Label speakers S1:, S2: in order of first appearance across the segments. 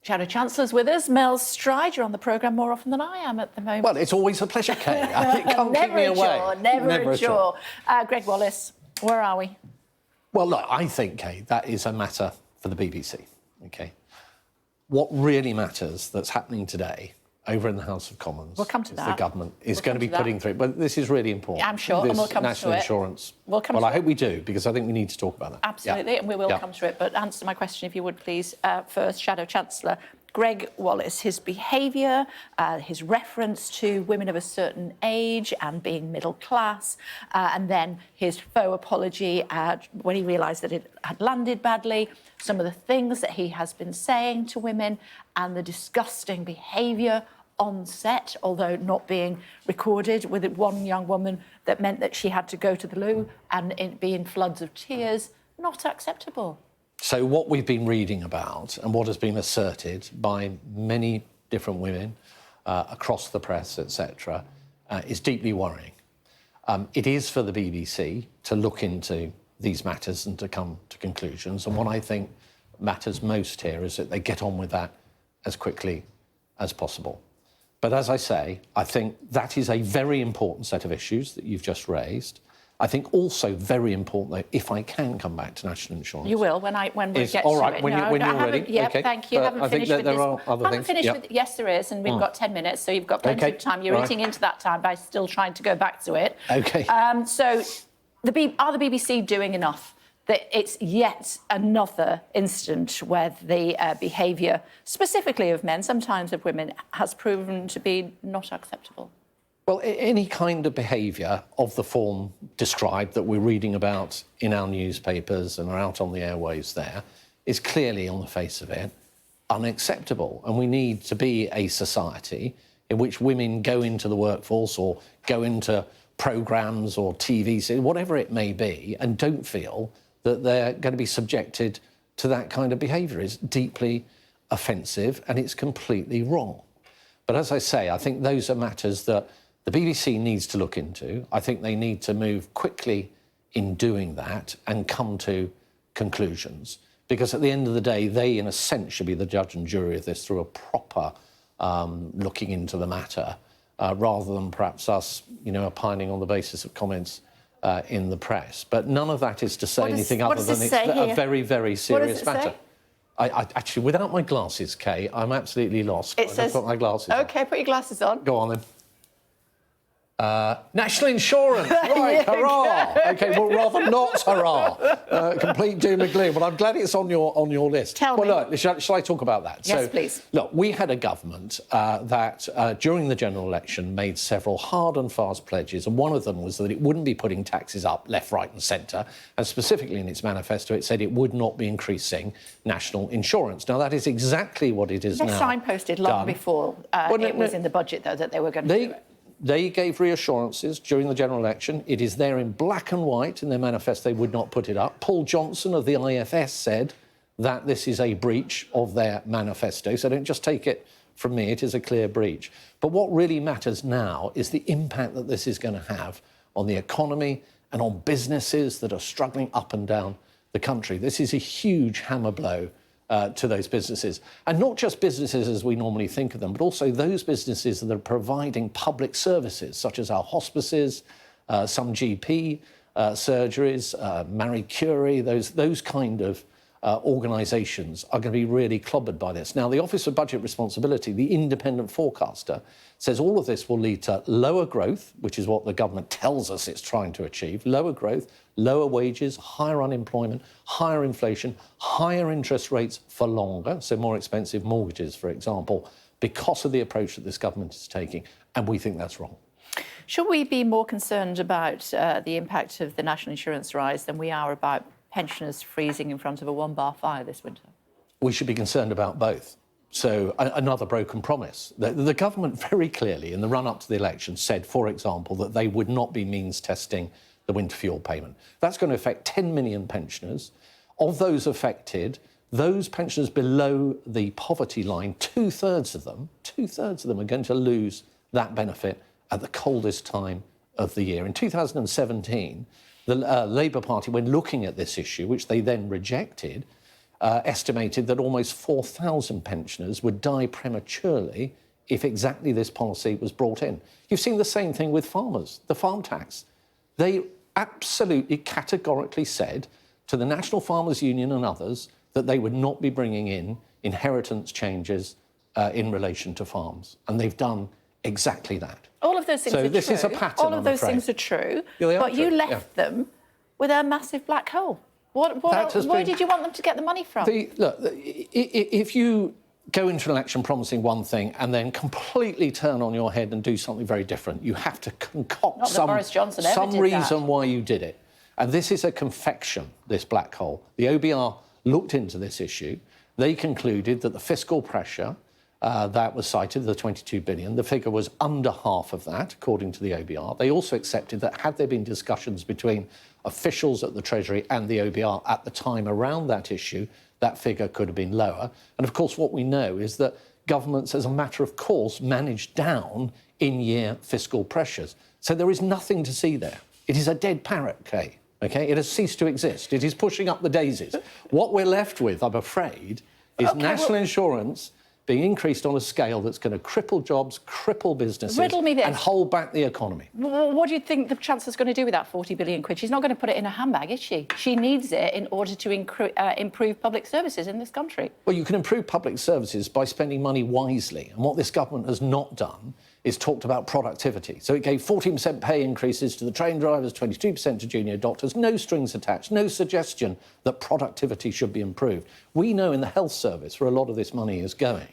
S1: Shadow Chancellor's with us. Mel Stride, you're on the programme more often than I am at the moment.
S2: Well, it's always a pleasure, Kay. It can't keep me away.
S1: Never a chore. Greg Wallace, where are we?
S2: Well, look, I think, Kay, that is a matter for the BBC, OK? What really matters that's happening today over in the House of Commons
S1: we'll come to that.
S2: The government is going to be putting through... But this is really important.
S1: I'm sure,
S2: this
S1: and we'll come
S2: national
S1: to it.
S2: Insurance.
S1: We'll come to it.
S2: I hope we do, because I think we need to talk about that.
S1: Absolutely, and we will come to it. But answer my question, if you would, please, first, Shadow Chancellor. Greg Wallace, his behaviour, his reference to women of a certain age and being middle class, and then his faux apology when he realised that it had landed badly, some of the things that he has been saying to women, and the disgusting behaviour on set, although not being recorded, with one young woman that meant that she had to go to the loo and be in floods of tears. Not acceptable.
S2: So what we've been reading about and what has been asserted by many different women across the press, etc., is deeply worrying. It is for the BBC to look into these matters and to come to conclusions. And what I think matters most here is that they get on with that as quickly as possible. But as I say, I think that is a very important set of issues that you've just raised. I think also very important, though, if I can come back to national insurance.
S1: You will, when we get
S2: all right,
S1: to it.
S2: when you're ready.
S1: Yeah,
S2: okay.
S1: thank you.
S2: I think that there are other things.
S1: Yes, there is, and we've got 10 minutes, so you've got plenty of time. You're eating into that time by still trying to go back to it.
S2: OK.
S1: So are the BBC doing enough? That it's yet another incident where the behaviour, specifically of men, sometimes of women, has proven to be not acceptable?
S2: Well, any kind of behaviour of the form described that we're reading about in our newspapers and are out on the airwaves there is clearly, on the face of it, unacceptable. And we need to be a society in which women go into the workforce or go into programmes or TV series, whatever it may be, and don't feel that they're going to be subjected to that kind of behaviour. Is deeply offensive and it's completely wrong. But as I say, I think those are matters that the BBC needs to look into. I think they need to move quickly in doing that and come to conclusions. Because at the end of the day, they, in a sense, should be the judge and jury of this through a proper looking into the matter, rather than perhaps us, opining on the basis of comments in the press. But none of that is to say anything other than it's a very, very serious matter. I actually, without my glasses, Kay, I'm absolutely lost.
S1: It says,
S2: put my glasses on.
S1: OK, put your glasses on.
S2: Go on, then. National insurance, right, hurrah! OK, well, rather not hurrah. Complete doom and gloom, but I'm glad it's on your list.
S1: Tell me.
S2: Well, look, shall I talk about that?
S1: Yes, please.
S2: Look, we had a government that, during the general election, made several hard and fast pledges, and one of them was that it wouldn't be putting taxes up left, right and centre, and specifically in its manifesto it said it would not be increasing national insurance. Now, that is exactly what it is now.
S1: They signposted long before it was in the budget, though, that they were going to do it.
S2: They gave reassurances during the general election. It is there in black and white in their manifesto. They would not put it up. Paul Johnson of the IFS said that this is a breach of their manifesto. So don't just take it from me. It is a clear breach. But what really matters now is the impact that this is going to have on the economy and on businesses that are struggling up and down the country. This is a huge hammer blow to those businesses. And not just businesses as we normally think of them, but also those businesses that are providing public services, such as our hospices, some GP surgeries, Marie Curie, those kind of organisations are going to be really clobbered by this. Now, the Office of Budget Responsibility, the independent forecaster, says all of this will lead to lower growth, which is what the government tells us it's trying to achieve, lower growth, lower wages, higher unemployment, higher inflation, higher interest rates for longer, so more expensive mortgages, for example, because of the approach that this government is taking, and we think that's wrong.
S1: Should we be more concerned about the impact of the national insurance rise than we are about pensioners freezing in front of a one-bar fire this winter?
S2: We should be concerned about both. So another broken promise. The government very clearly, in the run-up to the election, said, for example, that they would not be means testing the winter fuel payment. That's going to affect 10 million pensioners. Of those affected, those pensioners below the poverty line, two-thirds of them are going to lose that benefit at the coldest time of the year. In 2017, the Labour Party, when looking at this issue, which they then rejected, estimated that almost 4,000 pensioners would die prematurely if exactly this policy was brought in. You've seen the same thing with farmers, the farm tax. They absolutely categorically said to the National Farmers Union and others that they would not be bringing in inheritance changes in relation to farms. And they've done exactly that.
S1: All of those things are true.
S2: So this is a pattern,
S1: All of those
S2: I'm afraid.
S1: things are true,
S2: Yeah, they are
S1: but you
S2: true,
S1: left them with a massive black hole. Where did you want them to get the money from?
S2: Look, if you go into an election promising one thing and then completely turn on your head and do something very different, you have to concoct some reason why you did it. And this is a confection, this black hole. The OBR looked into this issue. They concluded that the fiscal pressure that was cited, the 22 billion, the figure was under half of that, according to the OBR. They also accepted that had there been discussions between officials at the Treasury and the OBR at the time around that issue, that figure could have been lower. And of course, what we know is that governments, as a matter of course, manage down in-year fiscal pressures. So there is nothing to see there. It is a dead parrot, Kay. OK? It has ceased to exist. It is pushing up the daisies. What we're left with, I'm afraid, is national insurance being increased on a scale that's going to cripple jobs, cripple businesses and hold back the economy.
S1: What do you think the Chancellor's going to do with that 40 billion quid? She's not going to put it in a handbag, is she? She needs it in order to improve public services in this country.
S2: Well, you can improve public services by spending money wisely. And what this government has not done is talked about productivity. So it gave 14% pay increases to the train drivers, 22% to junior doctors, no strings attached, no suggestion that productivity should be improved. We know in the health service, where a lot of this money is going,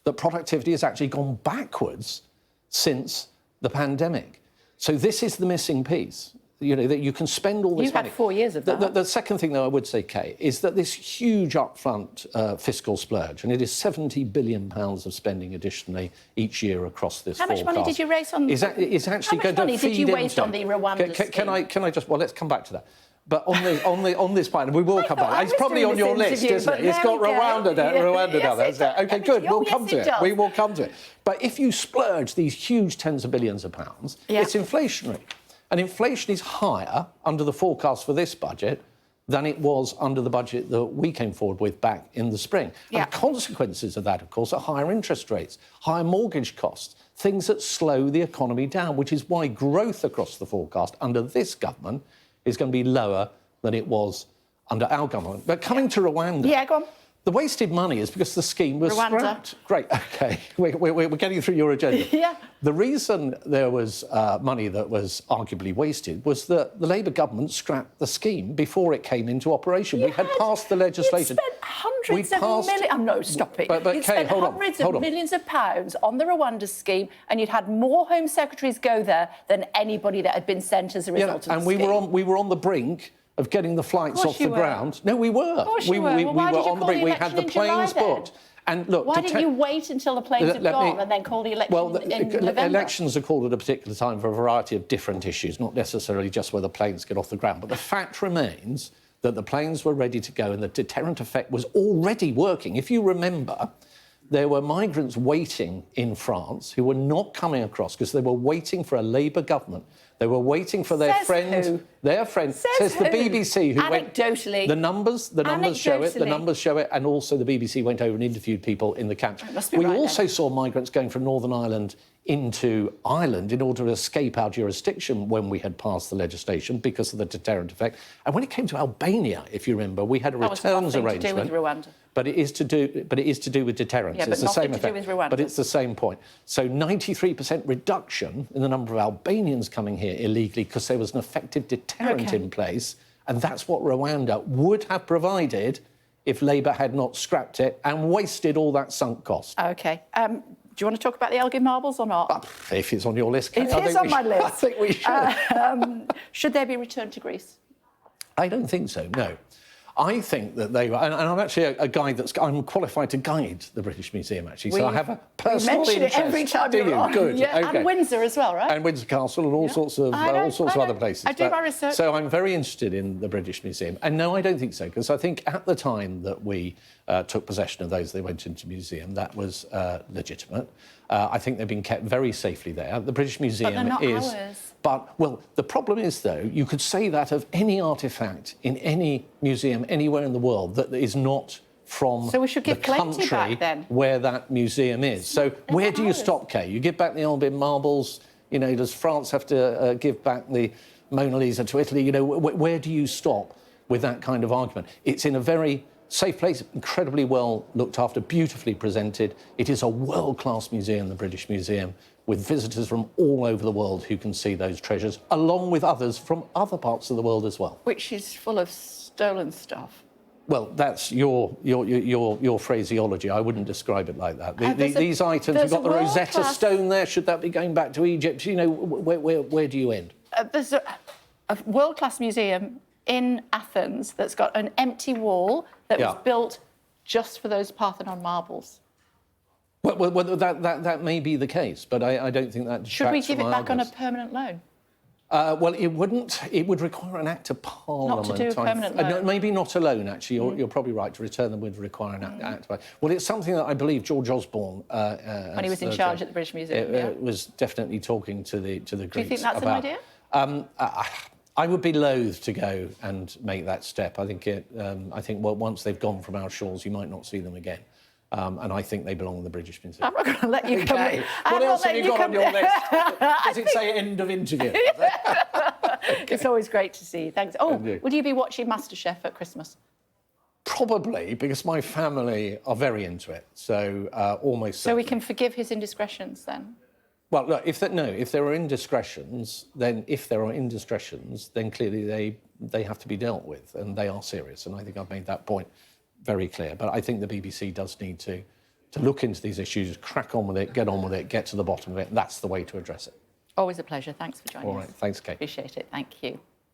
S2: that productivity has actually gone backwards since the pandemic. So this is the missing piece. You know, that you can spend all this money.
S1: You've had 4 years of that.
S2: The second thing, though, I would say, Kay, is that this huge upfront fiscal splurge, and it is £70 billion of spending additionally each year across this forecast.
S1: How much money did you raise on...
S2: Is actually going to feed into... How much money did you waste
S1: on the Rwanda scheme?
S2: Can I just... Well, let's come back to that. But on this point, we will come back. It's probably on your list, isn't it? It's got Rwanda down there. OK, good. We'll come to it. We will come to it. But if you splurge these huge tens of billions of pounds, it's inflationary. And inflation is higher under the forecast for this budget than it was under the budget that we came forward with back in the spring. And the consequences of that, of course, are higher interest rates, higher mortgage costs, things that slow the economy down, which is why growth across the forecast under this government is going to be lower than it was under our government. But coming to Rwanda...
S1: Yeah, go on.
S2: The wasted money is because the scheme was scrapped. Great, OK. We're getting through your agenda.
S1: Yeah.
S2: The reason there was money that was arguably wasted was that the Labour government scrapped the scheme before it came into operation. We had passed the legislation.
S1: You spent hundreds of millions... No, stop it. You'd spent hundreds of millions of pounds on the Rwanda scheme, and you'd had more Home Secretaries go there than anybody that had been sent as a result of the scheme.
S2: And we were on the brink of getting the flights off the ground. No, we were.
S1: Of course you were. We were on the brink.
S2: We had the planes booked. And look,
S1: why didn't you wait until the planes had gone and then call the election in November?
S2: Elections are called at a particular time for a variety of different issues, not necessarily just where the planes get off the ground. But the fact remains that the planes were ready to go and the deterrent effect was already working. If you remember, there were migrants waiting in France who were not coming across because they were waiting for a Labour government. They were waiting for their friend. Their friend says the BBC, who went.
S1: Anecdotally.
S2: The numbers show it. The numbers show it, and also the BBC went over and interviewed people in the camps. We also saw migrants going from Northern Ireland into Ireland in order to escape our jurisdiction when we had passed the legislation because of the deterrent effect. And when it came to Albania, if you remember, we had a returns arrangement.
S1: To do with Rwanda.
S2: But it is to do with deterrence.
S1: Yeah, but
S2: it's the same
S1: effect. To do with Rwanda.
S2: But it's the same point. So 93% reduction in the number of Albanians coming here illegally because there was an effective deterrent in place, and that's what Rwanda would have provided if Labour had not scrapped it and wasted all that sunk cost.
S1: OK. Do you want to talk about the Elgin Marbles or not?
S2: If it's on your list,
S1: It is on my list.
S2: I think we should.
S1: Should they be returned to Greece?
S2: I don't think so, no. I think that they were, and I'm actually a guide I'm qualified to guide the British Museum, actually, so I have a personal interest.
S1: You mention it every time you're on.
S2: Good.
S1: Yeah,
S2: okay.
S1: And Windsor as well, right?
S2: And Windsor Castle and all sorts of other places.
S1: I do my research.
S2: So I'm very interested in the British Museum. And no, I don't think so, because I think at the time that we took possession of those, they went into the museum, that was legitimate. I think they've been kept very safely there. The British Museum
S1: but they're not ours.
S2: But, well, the problem is, though, you could say that of any artefact in any museum anywhere in the world that is not from
S1: So we should give
S2: the
S1: plenty
S2: country
S1: back, then.
S2: where that museum is. So where do you stop, Kay? You give back the Elgin Marbles, you know, does France have to give back the Mona Lisa to Italy? You know, where do you stop with that kind of argument? It's in a very safe place, incredibly well looked after, beautifully presented. It is a world-class museum, the British Museum, with visitors from all over the world who can see those treasures, along with others from other parts of the world as well.
S1: Which is full of stolen stuff.
S2: Well, that's your phraseology. I wouldn't describe it like that. These items, you've got the Rosetta Stone there. Should that be going back to Egypt? You know, where do you end?
S1: There's a world-class museum in Athens that's got an empty wall that was built just for those Parthenon marbles.
S2: Well, that may be the case, but I don't think that.
S1: Should we give it back on a permanent loan?
S2: Well, it wouldn't. It would require an act of Parliament.
S1: Not to do a permanent loan.
S2: No, maybe not a loan, actually. You're probably right. To return them would require an act of... Well, it's something that I believe George Osborne...
S1: when he was in charge at the British Museum,
S2: was definitely talking to the Greeks about...
S1: Do you think that's an idea?
S2: I would be loath to go and make that step. I think once they've gone from our shores, you might not see them again. And I think they belong in the British Museum.
S1: I'm not going to let you come.
S2: Okay. What else have you got on your list? Does it say end of interview?
S1: It's always great to see you. Thanks. Oh, will you be watching MasterChef at Christmas?
S2: Probably, because my family are very into it. So almost.
S1: So we can forgive his indiscretions then.
S2: Well, look, if there are indiscretions, then clearly they have to be dealt with, and they are serious. And I think I've made that point very clear. But I think the BBC does need to look into these issues, crack on with it, get on with it, get to the bottom of it. That's the way to address it.
S1: Always a pleasure. Thanks for joining us.
S2: All right. Thanks, Kate.
S1: Appreciate it. Thank you.